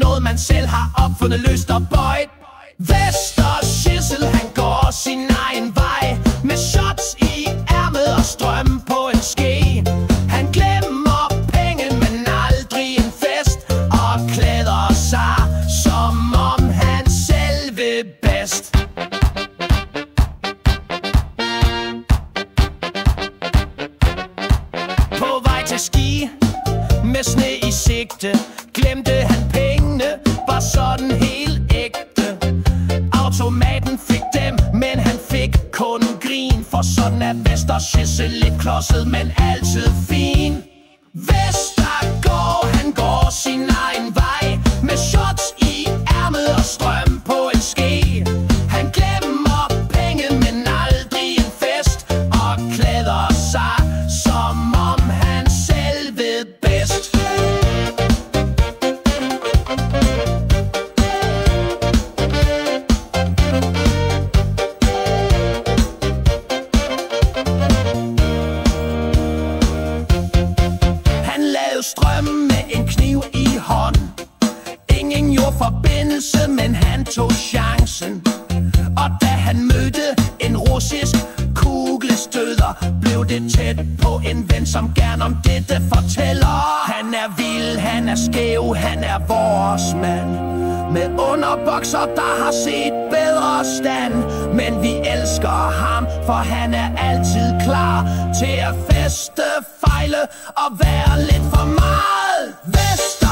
noget man selv har opfundet, løst og bøjet. Vester Sissel, han går sin egen vej, med shots i ærmet og strøm på en ske. Han glemmer penge, men aldrig en fest, og klæder sig, som om han selv ved bedst. På vej til ski, med sne i sigte, glemte han pengene, var sådan helt ægte. Automaten fik dem, men han fik kun grin, for sådan er Vester Sissel, lidt klodset, men altid fin. Vestergaard, han går sin egen vej, med shots i ærmet og strøm på en ske. Han glemmer penge, men aldrig en fest, og klæder sig, som om han selv ved bedst. Strøm med en kniv i hånd. Ingen jordforbindelse, men han tog chancen. Og da han mødte en russisk kuglestøder, blev det tæt på en ven, som gerne om dette fortæller. Han er vild, han er skæv, han er vores mand, med underbokser, der har set bedre stand. Men vi elsker ham, for han er altid klar til at feste, fejle og være lidt for meget. Vester